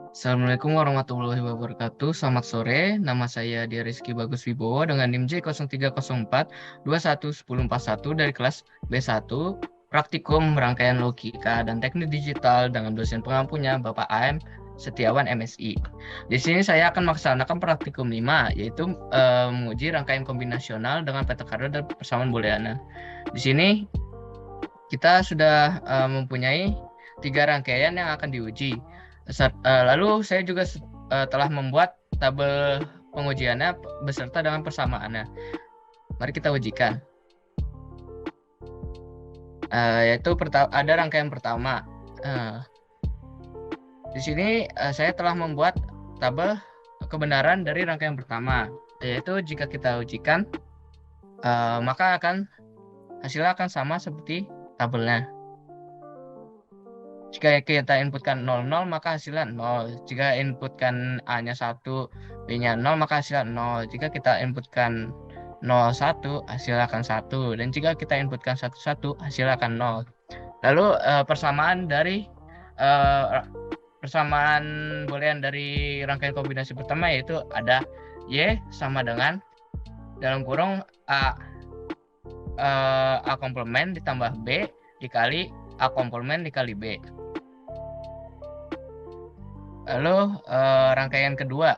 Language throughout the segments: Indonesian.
Assalamualaikum warahmatullahi wabarakatuh. Selamat sore, nama saya Dia Rizky Bagus Wibowo dengan NIM J0304 211041 dari kelas B1 Praktikum Rangkaian Logika dan Teknik Digital dengan dosen pengampunya Bapak AM Setiawan MSI. Di sini saya akan melaksanakan praktikum 5, yaitu menguji rangkaian kombinasional dengan peta Carnot dan persamaan Booleana. Di sini kita sudah mempunyai 3 rangkaian yang akan diuji. Lalu saya juga telah membuat tabel pengujiannya beserta dengan persamaannya. Mari kita ujikan. Yaitu ada rangkaian pertama. Di sini saya telah membuat tabel kebenaran dari rangkaian pertama, yaitu jika kita ujikan, maka hasilnya akan sama seperti tabelnya. Jika kita inputkan 00, maka hasilnya 0. Jika inputkan A-nya 1, B-nya 0, maka hasilnya 0. Jika kita inputkan 01, hasilnya akan 1. Dan jika kita inputkan 11, hasilnya akan 0. Lalu persamaan boolean dari rangkaian kombinasi pertama yaitu ada Y sama dengan dalam kurung A komplement ditambah B dikali A komplement dikali B. Lalu rangkaian kedua,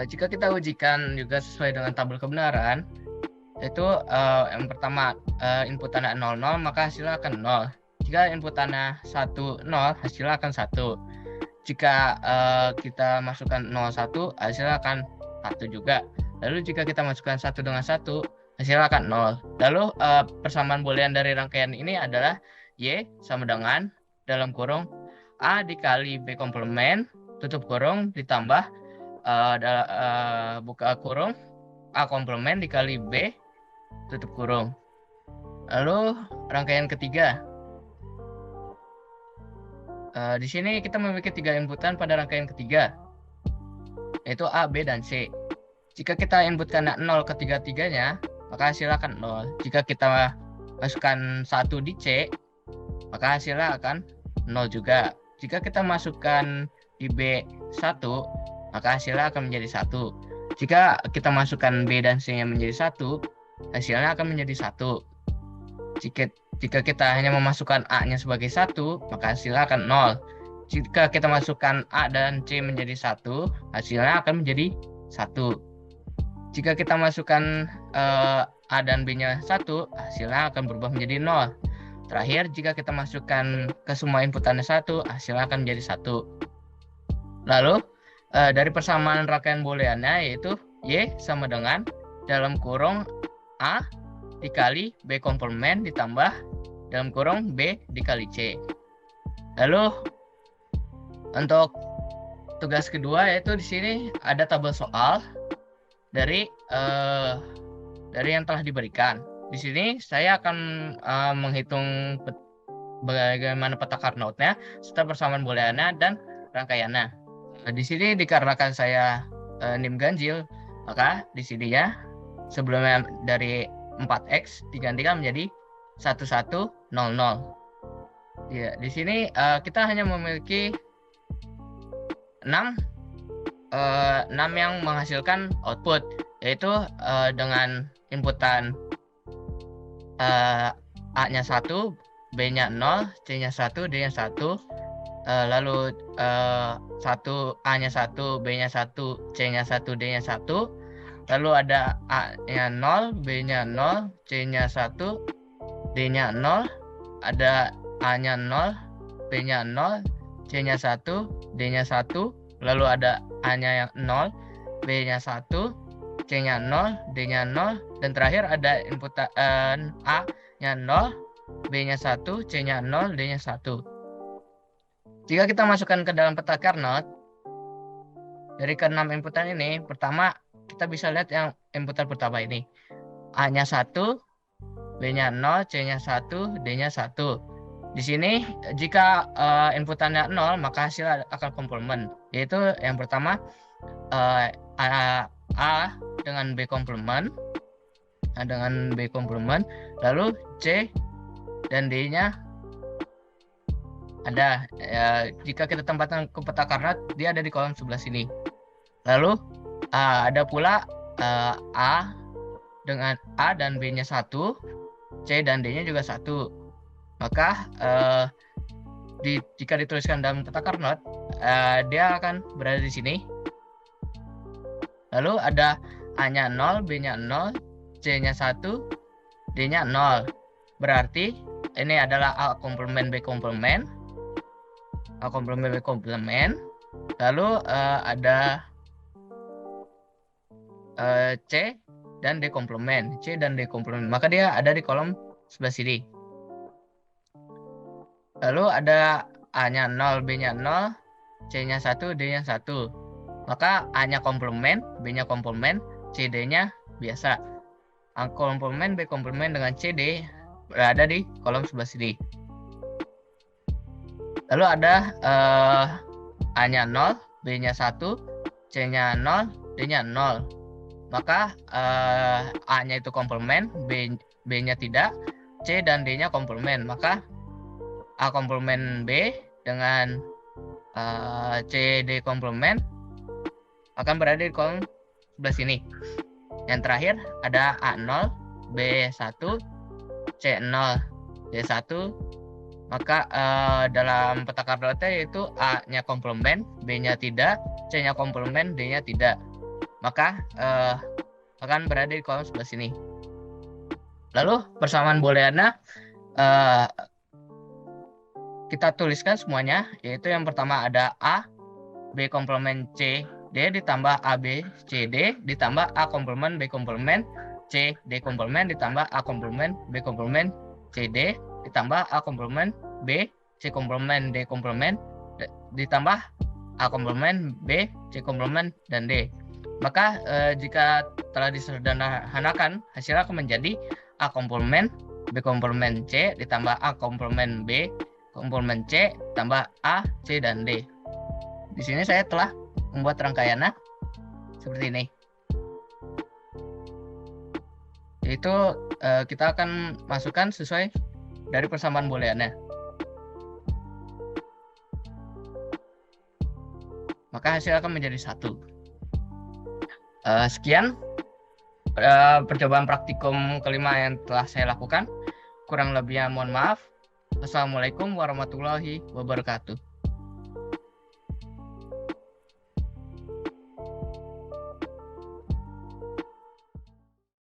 jika kita ujikan juga sesuai dengan tabel kebenaran, yaitu yang pertama inputannya 00, maka hasilnya akan 0. Jika inputannya 10, hasilnya akan 1. Jika kita masukkan 01, hasilnya akan 1 juga. Lalu jika kita masukkan 1 dengan 1, hasilnya akan 0. Lalu persamaan boolean dari rangkaian ini adalah Y sama dengan dalam kurung A dikali B komplement, tutup kurung, ditambah buka kurung A komplement dikali B, tutup kurung. Lalu rangkaian ketiga. Di sini kita memiliki 3 inputan pada rangkaian ketiga, yaitu A, B, dan C. Jika kita inputkan 0 ketiga-tiganya, maka hasilnya akan 0. Jika kita masukkan 1 di C, maka hasilnya akan 0 juga. Jika kita masukkan di B1, maka hasilnya akan menjadi 1. Jika kita masukkan B dan C-nya menjadi 1, hasilnya akan menjadi 1. Jika kita hanya memasukkan A-nya sebagai 1, maka hasilnya akan 0. Jika kita masukkan A dan C menjadi 1, hasilnya akan menjadi 1. Jika kita masukkan A dan B-nya 1, hasilnya akan berubah menjadi 0. Terakhir, jika kita masukkan ke semua inputannya 1, hasilnya akan menjadi 1. Lalu, dari persamaan rangkaian booleannya yaitu Y sama dengan dalam kurung A dikali B komplement ditambah dalam kurung B dikali C. Lalu, untuk tugas kedua yaitu di sini ada tabel soal dari yang telah diberikan. Di sini saya akan menghitung bagaimana peta Carnotnya serta persamaan booleannya dan rangkaiannya. Di sini dikarenakan saya NIM ganjil, maka di sini ya sebelumnya dari 4x digantikan menjadi 1100. Ya, di sini kita hanya memiliki 6 yang menghasilkan output, yaitu dengan inputan A-nya 1, B-nya 0, C-nya 1, D-nya 1, lalu 1, A-nya 1, B-nya 1, C-nya 1, D-nya 1, lalu ada A-nya 0, B-nya 0, C-nya 1, D-nya 0, ada A-nya 0, B-nya 0, C-nya 1, D-nya 1, lalu ada A-nya yang 0, B-nya 1, C-nya 0, D-nya 0, dan terakhir ada inputan A-nya 0, B-nya 1, C-nya 0, D-nya 1. Jika kita masukkan ke dalam peta Carnot, dari ke-6 inputan ini, pertama kita bisa lihat yang inputan pertama ini. A-nya 1, B-nya 0, C-nya 1, D-nya 1. Di sini jika inputannya 0, maka hasil akan komplement, yaitu yang pertama A dengan B komplement, lalu C dan D-nya Ada. Jika kita tempatkan ke peta koordinat, dia ada di kolom sebelah sini. Lalu ada pula A dengan A dan B-nya 1, C dan D-nya juga 1. Maka jika dituliskan dalam peta koordinat, dia akan berada di sini. Lalu ada A-nya 0, B-nya 0, C-nya 1, D-nya 0. Berarti ini adalah A komplement B komplement. A komplement B komplement. Lalu ada C dan D komplement. C dan D komplement. Maka dia ada di kolom sebelah sini. Lalu ada A-nya 0, B-nya 0, C-nya 1, D-nya 1. Maka A-nya komplement, B-nya komplement, C, D-nya biasa. A komplement, B komplement dengan C, D berada di kolom sebelah sini. Lalu ada A-nya 0, B-nya 1, C-nya 0, D-nya 0. Maka A-nya itu komplement, B-nya tidak, C dan D-nya komplement. Maka A komplement B dengan C, D komplement akan berada di kolom sebelah sini. Yang terakhir ada A0, B1, C0, D1. Maka dalam peta koordinatnya yaitu A-nya komplement, B-nya tidak, C-nya komplement, D-nya tidak. Maka akan berada di kolom sebelah sini. Lalu persamaan booleannya kita tuliskan semuanya, yaitu yang pertama ada A, B komplement C, D ditambah AB, C, D ditambah A komplement B komplement, C, D komplement ditambah A komplement B komplement, C, D ditambah A komplement B, C komplement D komplement ditambah A komplement B, C komplement dan D. Maka jika telah disederhanakan, hasilnya akan menjadi A komplement B komplement C ditambah A komplement B komplement C tambah A, C dan D. Di sini saya telah membuat rangkaiannya seperti ini. Itu kita akan masukkan sesuai dari persamaan booleannya. Maka hasil akan menjadi 1. Sekian percobaan praktikum kelima yang telah saya lakukan. Kurang lebihnya mohon maaf. Assalamualaikum warahmatullahi wabarakatuh.